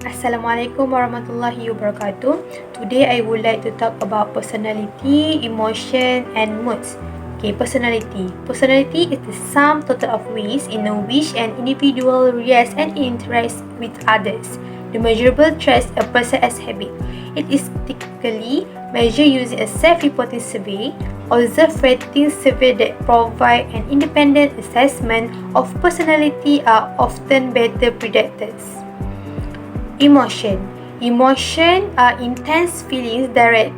Assalamualaikum warahmatullahi wabarakatuh. Today I would like to talk about personality, emotion and moods. Okay, personality. Personality is the sum total of ways in which an individual reacts and interacts with others. The measurable traits a person exhibits. It is typically measured using a self-reporting survey. Observed rating surveys that provide an independent assessment of personality are often better predictors. Emotion. Emotion are intense feelings directed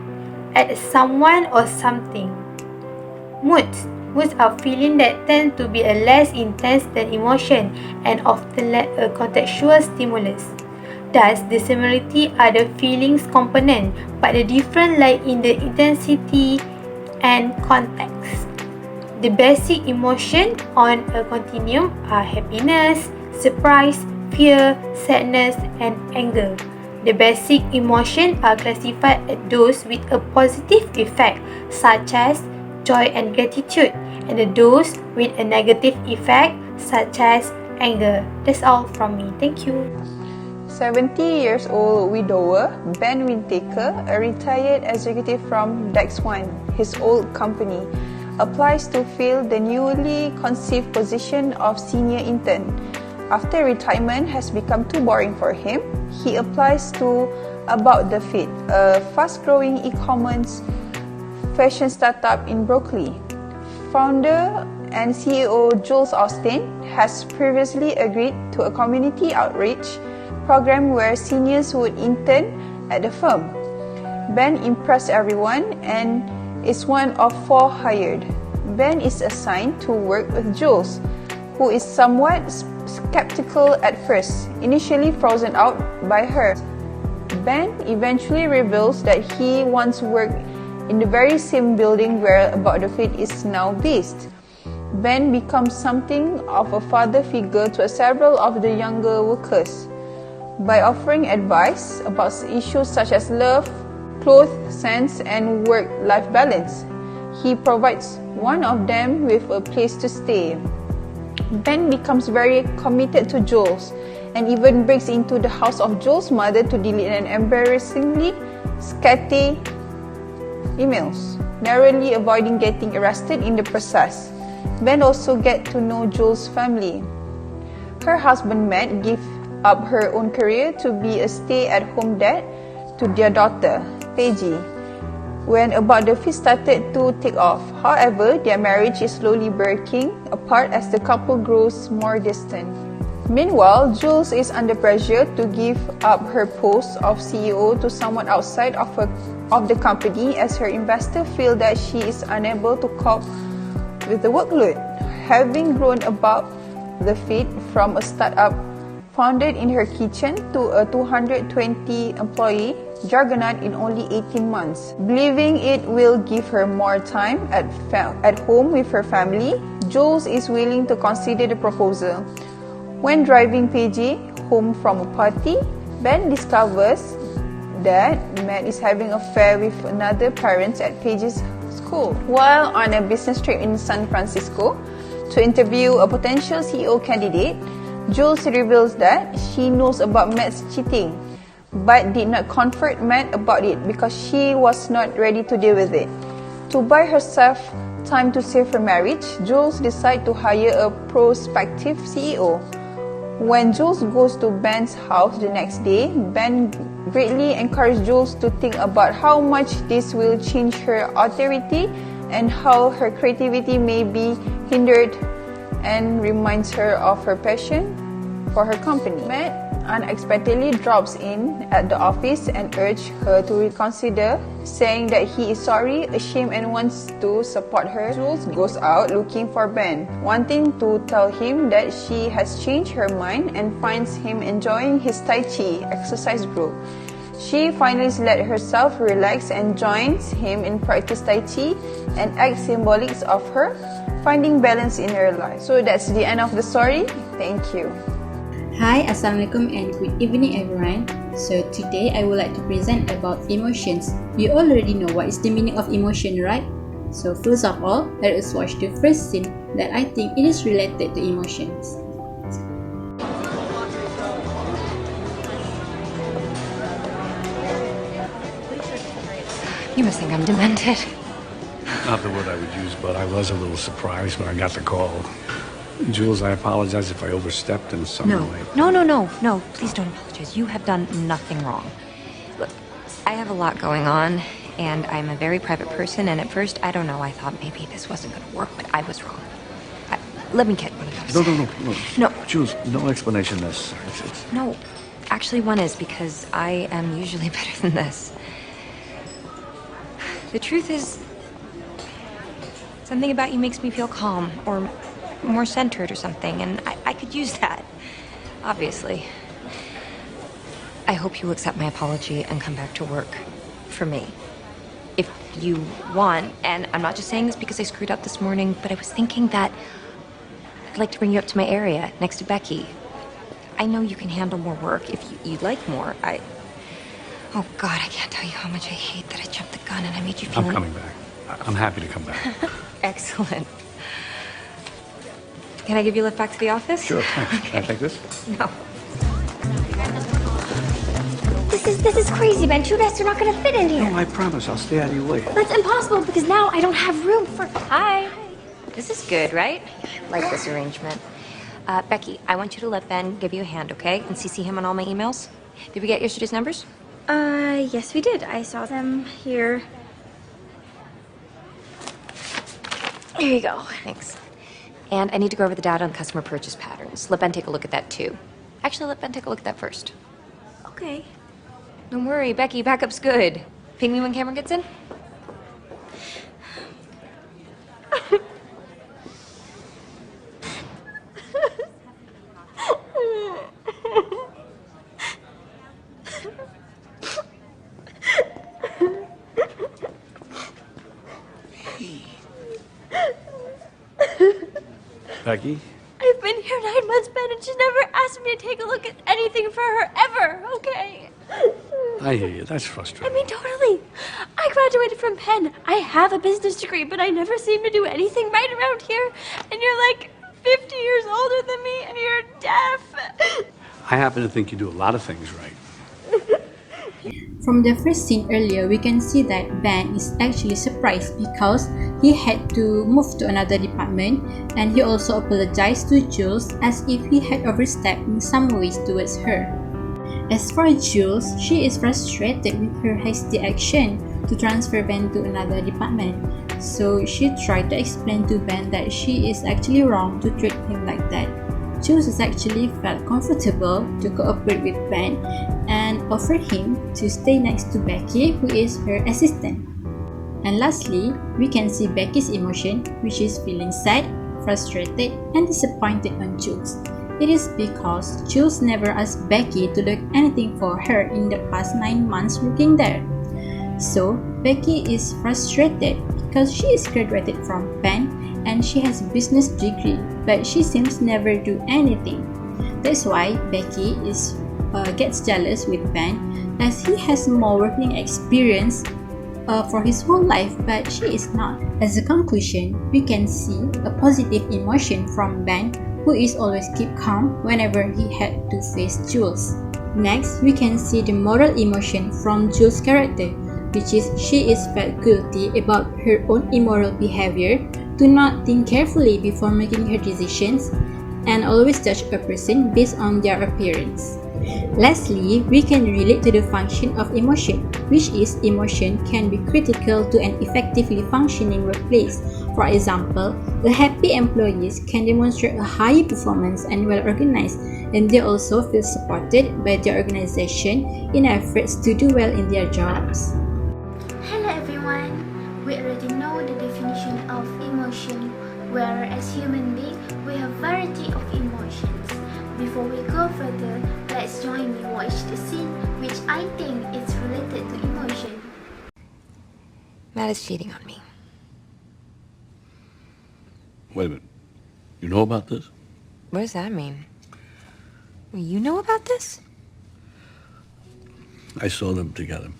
at someone or something. Moods. Moods are feelings that tend to be less intense than emotion and often lack a contextual stimulus. Thus, the similarity are the feelings component, but the difference lie in the intensity and context. The basic emotion on a continuum are happiness, surprise, fear, sadness, and anger. The basic emotions are classified as those with a positive effect, such as joy and gratitude, and those with a negative effect, such as anger. That's all from me. Thank you. 70 years old widower Ben Whittaker, a retired executive from Dex1, his old company, applies to fill the newly conceived position of senior intern. After retirement has become too boring for him, he applies to About the Fit, a fast-growing e-commerce fashion startup in Berkeley. Founder and CEO Jules Austin has previously agreed to a community outreach program where seniors would intern at the firm. Ben impressed everyone and is one of 4 hired. Ben is assigned to work with Jules, who is somewhat skeptical at first, initially frozen out by her. Ben eventually reveals that he once worked in the very same building where About the Fit is now based. Ben becomes something of a father figure to several of the younger workers by offering advice about issues such as love, clothes sense, and work-life balance. He provides one of them with a place to stay. Ben becomes very committed to Jules and even breaks into the house of Jules' mother to delete an embarrassingly scatty emails, narrowly avoiding getting arrested in the process. Ben also gets to know Jules' family. Her husband Matt gives up her own career to be a stay-at-home dad to their daughter, Paige, when About the Fit started to take off. However, their marriage is slowly breaking apart as the couple grows more distant. Meanwhile, Jules is under pressure to give up her post of CEO to someone outside of the company as her investors feel that she is unable to cope with the workload. Having grown About the Fit from a startup founded in her kitchen to a 220-employee juggernaut in only 18 months. Believing it will give her more time at home with her family, Jules is willing to consider the proposal. When driving Paige home from a party, Ben discovers that Matt is having an affair with another parent at Paige's school. While on a business trip in San Francisco to interview a potential CEO candidate, Jules reveals that she knows about Matt's cheating, but did not confront Matt about it because she was not ready to deal with it. To buy herself time to save her marriage, Jules decides to hire a prospective CEO. When Jules goes to Ben's house the next day, Ben greatly encourages Jules to think about how much this will change her authority and how her creativity may be hindered, and reminds her of her passion for her company. Matt unexpectedly drops in at the office and urges her to reconsider, saying that he is sorry, ashamed, and wants to support her. Jules goes out looking for Ben, wanting to tell him that she has changed her mind and finds him enjoying his Tai Chi exercise group. She finally lets herself relax and joins him in practice Tai Chi and acts symbolic of her finding balance in her life. So that's the end of the story. Thank you. Hi, Assalamualaikum and good evening everyone. So today I would like to present about emotions. You already know what is the meaning of emotion, right? So first of all, let us watch the first scene that I think it is related to emotions. You must think I'm demented. Not the word I would use, but I was a little surprised when I got the call. Jules, I apologize if I overstepped in some way. No. Please don't apologize. You have done nothing wrong. Look, I have a lot going on, and I'm a very private person, and at first, I don't know, I thought maybe this wasn't going to work, but I was wrong. Let me get one of those. No. No. Jules, no explanation necessary. No, actually one is, because I am usually better than this. The truth is, something about you makes me feel calm, or more centered or something, and I could use that, obviously. I hope you'll accept my apology and come back to work for me. If you want, and I'm not just saying this because I screwed up this morning, but I was thinking that I'd like to bring you up to my area, next to Becky. I know you can handle more work if you'd like more. Oh God, I can't tell you how much I hate that I jumped the gun and I made you feel I'm coming back. I'm happy to come back. Excellent. Can I give you a lift back to the office? Sure, thanks. Can I take this? No. This is crazy, Ben. Two desks are not gonna fit in here. No, I promise. I'll stay out of your way. That's impossible because now I don't have room for. Hi. This is good, right? I like this arrangement. Becky, I want you to let Ben give you a hand, okay? And CC him on all my emails. Did we get yesterday's numbers? Yes, we did. I saw them here. Here you go. Thanks. And I need to go over the data on customer purchase patterns. Let Ben take a look at that too. Actually, let Ben take a look at that first. Okay. Don't worry, Becky, backup's good. Ping me when Cameron gets in. Becky? I've been here 9 months, Ben, and she's never asked me to take a look at anything for her ever. Okay. I hear you. That's I frustrating. mean, totally. I graduated from Penn. I have a business degree, but I never seem to do anything right around here. And you're like 50 years older than me, and you're deaf. I happen to think you do a lot of things right. From the first scene earlier, we can see that Ben is actually surprised because he had to move to another department, and he also apologized to Jules as if he had overstepped in some ways towards her. As for Jules, she is frustrated with her hasty action to transfer Ben to another department. So she tried to explain to Ben that she is actually wrong to treat him like that. Jules has actually felt comfortable to cooperate with Ben and offered him to stay next to Becky, who is her assistant. And lastly, we can see Becky's emotion, which is feeling sad, frustrated, and disappointed on Jules. It is because Jules never asked Becky to do anything for her in the past 9 months working there. So, Becky is frustrated because she is graduated from Penn and she has a business degree, but she seems never do anything. That's why Becky gets jealous with Ben as he has more working experience for his whole life, but she is not. As a conclusion, we can see a positive emotion from Ben, who is always keep calm whenever he had to face Jules. Next, we can see the moral emotion from Jules' character, which is she is felt guilty about her own immoral behavior, to not think carefully before making her decisions, and always judge a person based on their appearance. Lastly, we can relate to the function of emotion, which is emotion can be critical to an effectively functioning workplace. For example, a happy employees can demonstrate a high performance and well organized, and they also feel supported by their organization in efforts to do well in their jobs. Hello everyone! We already know the definition of emotion, where as human beings we have variety of emotions. Before we go further, let's join me watch the scene which I think is related to emotion. Matt is cheating on me. Wait a minute. You know about this? What does that mean? You know about this? I saw them together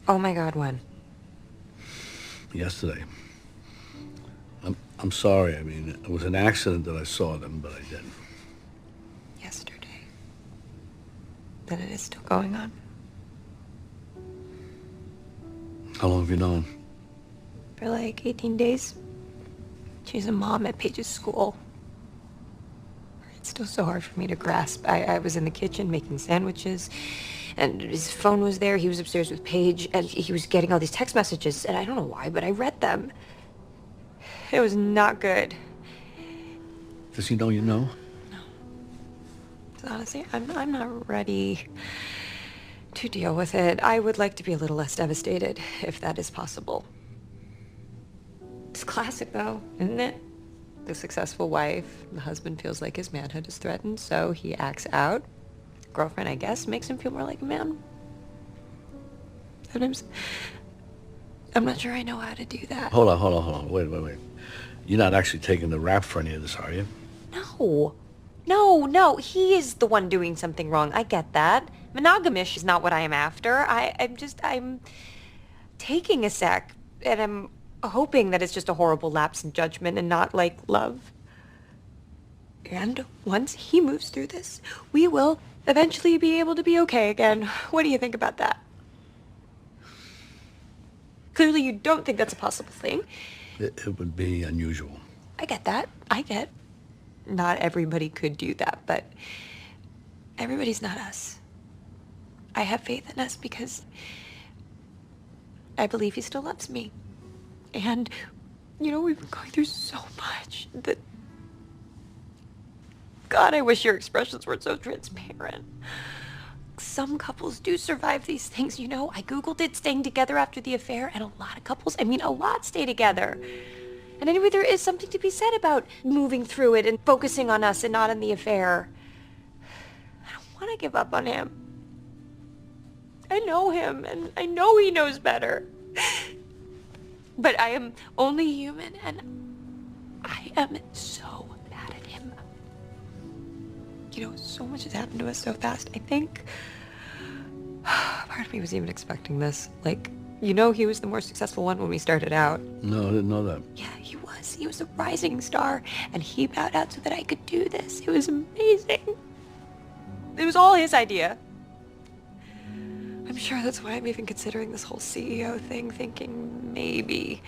Oh my God, when? yesterday. I'm sorry. I mean, it was an accident that I saw them, but I didn't. Yesterday. Then it is still going on. How long have you known? For like 18 days. She's a mom at Paige's school. It's still so hard for me to grasp. I was in the kitchen making sandwiches, and his phone was there. He was upstairs with Paige, and he was getting all these text messages, and I don't know why, but I read them. It was not good. Does he know you know? Honestly, I'm not ready to deal with it. I would like to be a little less devastated, if that is possible. It's classic, though, isn't it? The successful wife, the husband feels like his manhood is threatened, so he acts out. Girlfriend, I guess, makes him feel more like a man. Sometimes, I'm not sure I know how to do that. Hold on. Wait. You're not actually taking the rap for any of this, are you? No, he is the one doing something wrong. I get that. Monogamish is not what I am after. I'm taking a sec, and I'm hoping that it's just a horrible lapse in judgment and not like love. And once he moves through this, we will eventually be able to be okay again. What do you think about that? Clearly you don't think that's a possible thing. It would be unusual. I get that. I get not everybody could do that, but everybody's not us. I have faith in us because I believe he still loves me. And, you know, we've been going through so much that... God, I wish your expressions weren't so transparent. Some couples do survive these things, you know. I Googled it, staying together after the affair, and a lot of couples, a lot stay together. And anyway, there is something to be said about moving through it and focusing on us and not on the affair. I don't want to give up on him. I know him, and I know he knows better. But I am only human, and I am so mad at him. You know, so much has happened to us so fast. I think part of me was even expecting this. Like, you know, he was the more successful one when we started out. No, I didn't know that. Yeah, he was. He was a rising star, and he bowed out so that I could do this. It was amazing. It was all his idea. I'm sure that's why I'm even considering this whole CEO thing, thinking maybe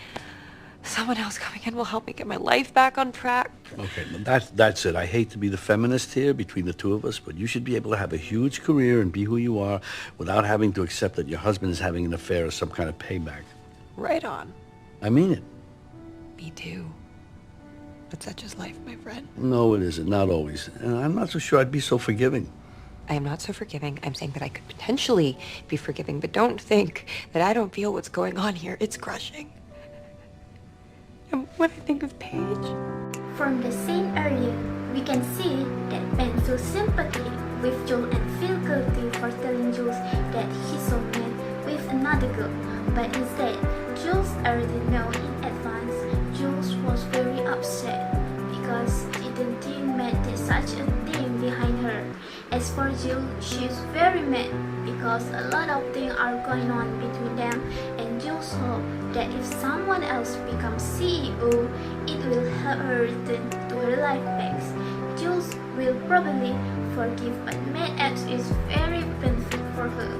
someone else coming in will help me get my life back on track. Okay, that's it. I hate to be the feminist here between the two of us, but you should be able to have a huge career and be who you are without having to accept that your husband is having an affair or some kind of payback. Right on. I mean it. Me too. But such is life, my friend. No, it isn't. Not always. And I'm not so sure I'd be so forgiving. I am not so forgiving. I'm saying that I could potentially be forgiving, but don't think that I don't feel what's going on here. It's crushing. And when I think of Paige... From the scene earlier, we can see that Ben feels sympathy with Jules and feel guilty for telling Jules that he saw men with another girl. But instead, Jules already know in advance. Jules was very upset because he didn't think Matt did such a thing behind her. As for Jules, she's very mad because a lot of things are going on between them, and Jules hopes that if someone else becomes CEO, it will help her return to her life back. Jules will probably forgive, but Matt X is very painful for her.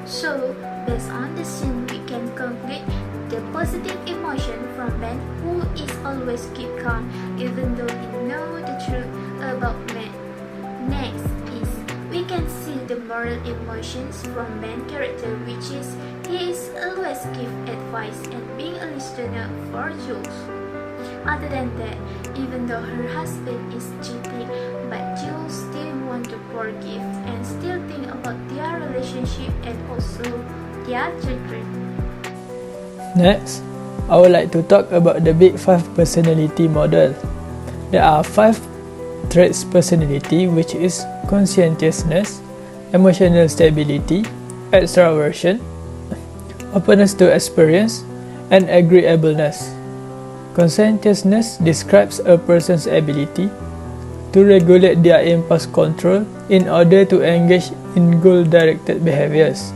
So, based on the scene, we can conclude the positive emotion from Ben, who is always keep calm even though he knows the truth about Matt. Next is we can see the moral emotions from Ben's character, which is he is always give advice and being a listener for Jules. Other than that, even though her husband is cheating, but Jules still want to forgive and still think about their relationship and also their children. Next, I would like to talk about the Big 5 personality model. There are 5 traits personality, which is conscientiousness, emotional stability, extraversion, openness to experience, and agreeableness. Conscientiousness describes a person's ability to regulate their impulse control in order to engage in goal-directed behaviors.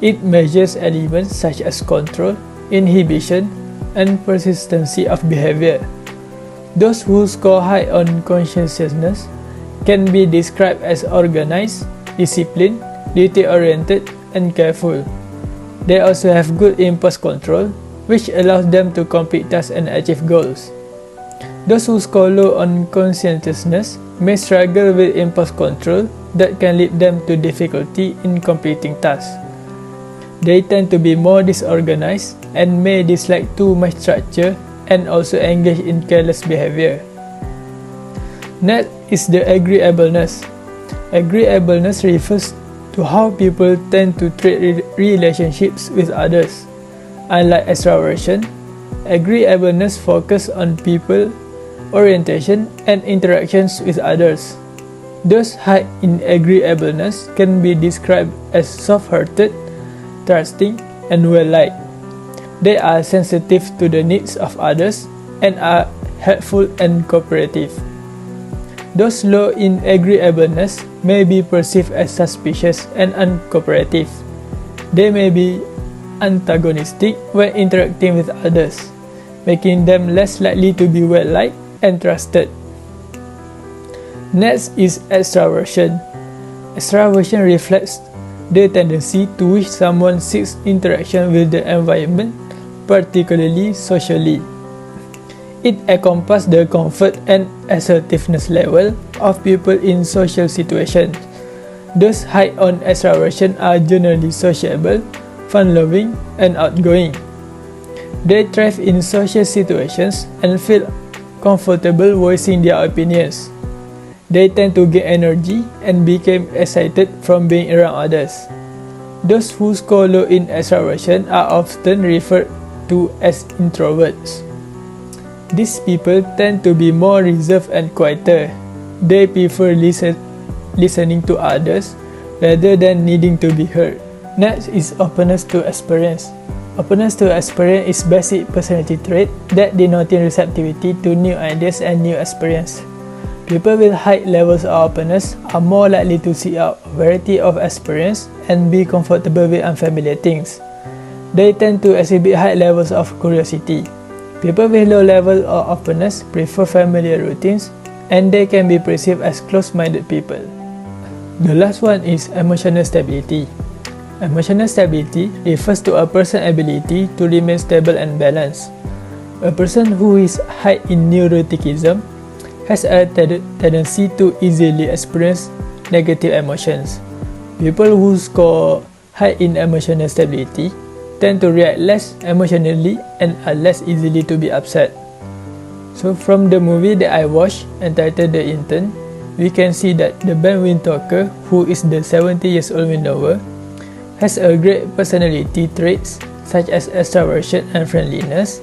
It measures elements such as control, inhibition, and persistency of behavior. Those who score high on conscientiousness can be described as organized, disciplined, duty-oriented, and careful. They also have good impulse control, which allows them to complete tasks and achieve goals. Those who score low on conscientiousness may struggle with impulse control that can lead them to difficulty in completing tasks. They tend to be more disorganized and may dislike too much structure and also engage in careless behavior. Next is the agreeableness. Agreeableness refers to how people tend to treat relationships with others. Unlike extraversion, agreeableness focuses on people, orientation, and interactions with others. Those high in agreeableness can be described as soft-hearted, trusting, and well-liked. They are sensitive to the needs of others and are helpful and cooperative. Those low in agreeableness may be perceived as suspicious and uncooperative. They may be antagonistic when interacting with others, making them less likely to be well-liked and trusted. Next is extraversion. Extraversion reflects the tendency to which someone seeks interaction with the environment, particularly socially. It encompasses the comfort and assertiveness level of people in social situations. Those high on extraversion are generally sociable, fun-loving, and outgoing. They thrive in social situations and feel comfortable voicing their opinions. They tend to gain energy and become excited from being around others. Those who score low in extraversion are often referred to as introverts. These people tend to be more reserved and quieter. They prefer listening to others rather than needing to be heard. Next is openness to experience. Openness to experience is basic personality trait that denoting receptivity to new ideas and new experience. People with high levels of openness are more likely to seek out a variety of experience and be comfortable with unfamiliar things. They tend to exhibit high levels of curiosity. People with low level of openness prefer familiar routines and they can be perceived as close-minded people. The last one is emotional stability. Emotional stability refers to a person's ability to remain stable and balanced. A person who is high in neuroticism has a tendency to easily experience negative emotions. People who score high in emotional stability tend to react less emotionally and are less easily to be upset. So from the movie that I watched entitled The Intern, we can see that the Ben Windtalker, who is the 70-year-old winnower, has a great personality traits such as extraversion and friendliness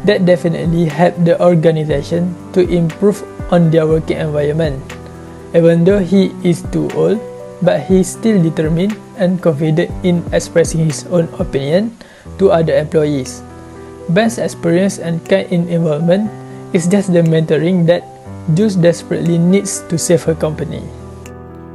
that definitely help the organization to improve on their working environment. Even though he is too old, but he is still determined and confident in expressing his own opinion to other employees. Ben's experience and kind involvement is just the mentoring that Jules desperately needs to save her company.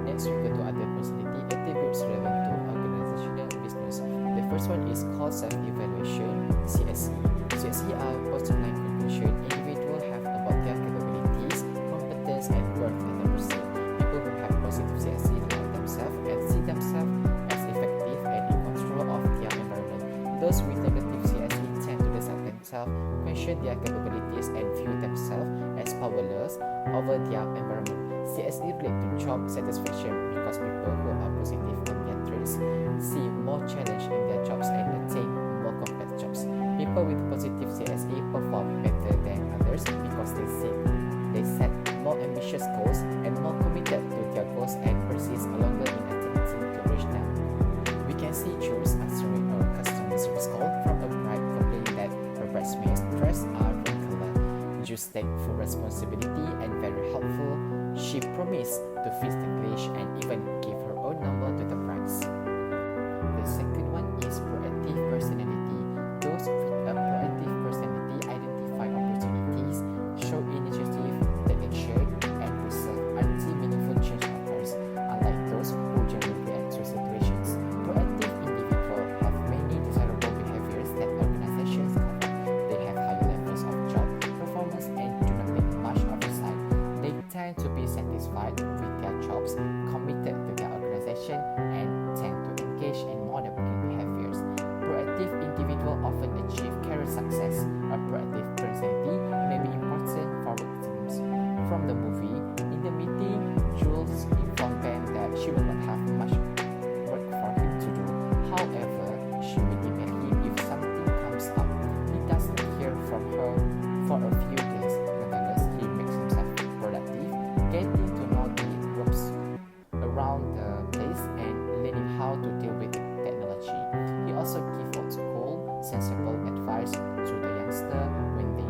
Next, we go to other personality attributes relevant to organizational business. The first one is called self-evaluation, CSE. CSE are bottom-line conclusion individuals have about their capabilities, competence, and worth as a person. People who have positive CSE like themselves and see themselves as effective and in control of their environment. Those with negative CSE tend to doubt themselves, question their capabilities, and view themselves as powerless over their environment. CSE relate to job satisfaction because people who are positive on their traits see more challenge in their jobs and attain more complex jobs. People with positive CSE perform better than others because they set more ambitious goals and more committed to their goals and persist longer in attempting to reach them. We can see Jules answering a customer service call from a bride complaining that her bridesmaid's dress are wrong color. Jules take full responsibility and very helpful. She promised to fix the glitch and even give her own number to the brides. The second one is proactive personality. Those with a proactive personality identify opportunities, show initiative, take action, and result until meaningful change occurs, unlike those who generally react to situations. Proactive individuals have many desirable behaviors that organizations cover. They have high levels of job performance and do not make much oversight. They tend to be satisfied with their jobs, committed to their organization, and tend the place and learning how to deal with technology. He also gives out cool, sensible advice to the youngster when they